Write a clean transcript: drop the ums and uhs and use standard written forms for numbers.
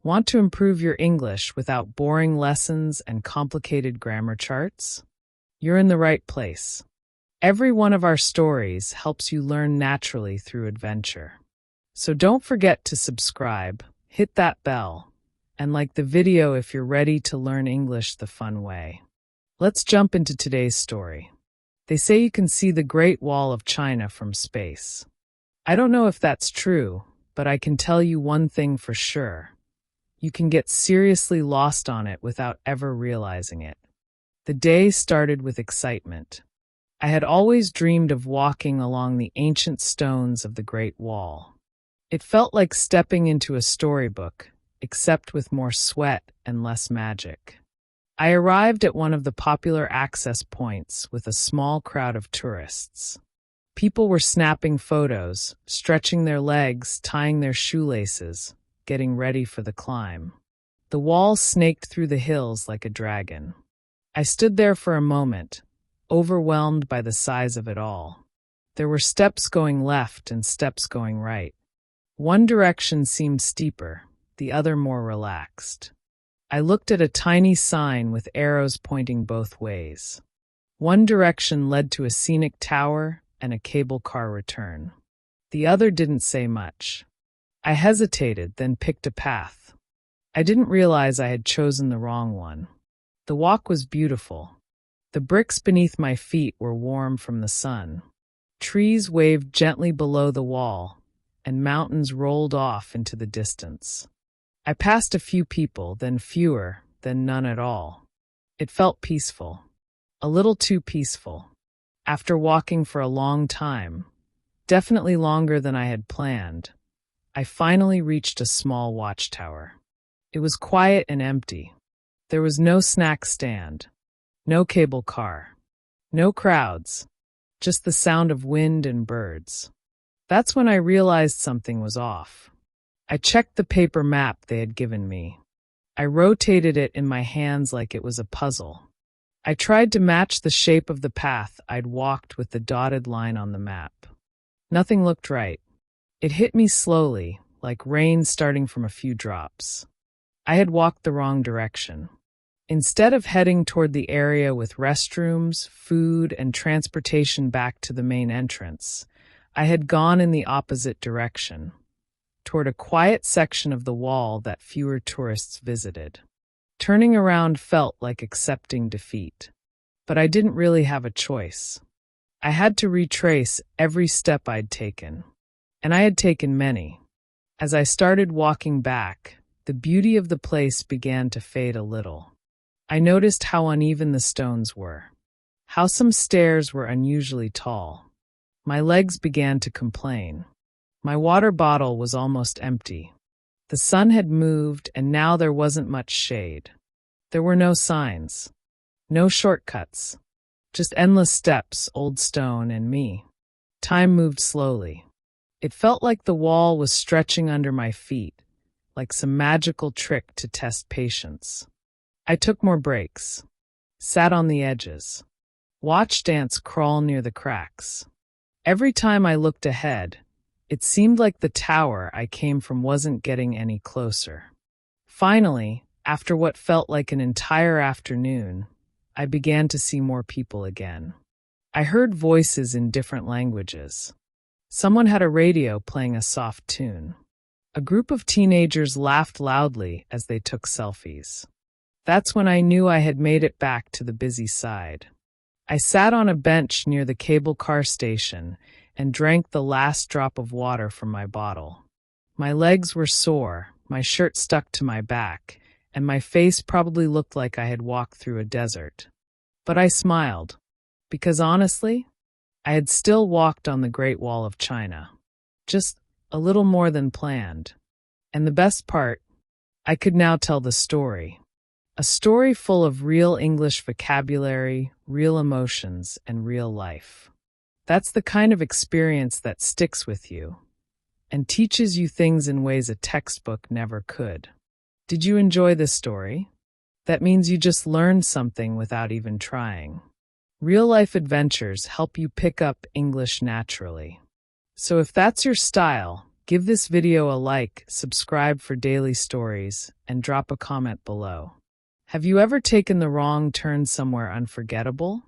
Want to improve your English without boring lessons and complicated grammar charts? You're in the right place. Every one of our stories helps you learn naturally through adventure. So don't forget to subscribe, hit that bell, and like the video if you're ready to learn English the fun way. Let's jump into today's story. They say you can see the Great Wall of China from space. I don't know if that's true, but I can tell you one thing for sure. You can get seriously lost on it without ever realizing it. The day started with excitement. I had always dreamed of walking along the ancient stones of the Great Wall. It felt like stepping into a storybook, except with more sweat and less magic. I arrived at one of the popular access points with a small crowd of tourists. People were snapping photos, stretching their legs, tying their shoelaces, getting ready for the climb. The wall snaked through the hills like a dragon. I stood there for a moment, overwhelmed by the size of it all. There were steps going left and steps going right. One direction seemed steeper, the other more relaxed. I looked at a tiny sign with arrows pointing both ways. One direction led to a scenic tower and a cable car return. The other didn't say much. I hesitated, then picked a path. I didn't realize I had chosen the wrong one. The walk was beautiful. The bricks beneath my feet were warm from the sun. Trees waved gently below the wall, and mountains rolled off into the distance. I passed a few people, then fewer, then none at all. It felt peaceful. A little too peaceful. After walking for a long time, definitely longer than I had planned, I finally reached a small watchtower. It was quiet and empty. There was no snack stand, no cable car, no crowds, just the sound of wind and birds. That's when I realized something was off. I checked the paper map they had given me. I rotated it in my hands like it was a puzzle. I tried to match the shape of the path I'd walked with the dotted line on the map. Nothing looked right. It hit me slowly, like rain starting from a few drops. I had walked the wrong direction. Instead of heading toward the area with restrooms, food, and transportation back to the main entrance, I had gone in the opposite direction, toward a quiet section of the wall that fewer tourists visited. Turning around felt like accepting defeat. But I didn't really have a choice. I had to retrace every step I'd taken. And I had taken many. As I started walking back, the beauty of the place began to fade a little. I noticed how uneven the stones were, how some stairs were unusually tall. My legs began to complain. My water bottle was almost empty. The sun had moved, and now there wasn't much shade. There were no signs, no shortcuts, just endless steps, old stone, and me. Time moved slowly. It felt like the wall was stretching under my feet, like some magical trick to test patience. I took more breaks, sat on the edges, watched ants crawl near the cracks. Every time I looked ahead, it seemed like the tower I came from wasn't getting any closer. Finally, after what felt like an entire afternoon, I began to see more people again. I heard voices in different languages. Someone had a radio playing a soft tune. A group of teenagers laughed loudly as they took selfies. That's when I knew I had made it back to the busy side. I sat on a bench near the cable car station and drank the last drop of water from my bottle. My legs were sore, my shirt stuck to my back, and my face probably looked like I had walked through a desert. But I smiled, because honestly, I had still walked on the Great Wall of China. Just a little more than planned. And the best part, I could now tell the story. A story full of real English vocabulary, real emotions, and real life. That's the kind of experience that sticks with you and teaches you things in ways a textbook never could. Did you enjoy this story? That means you just learned something without even trying. Real-life adventures help you pick up English naturally. So if that's your style, Give this video a like, subscribe for daily stories, and drop a comment below. Have you ever taken the wrong turn somewhere unforgettable?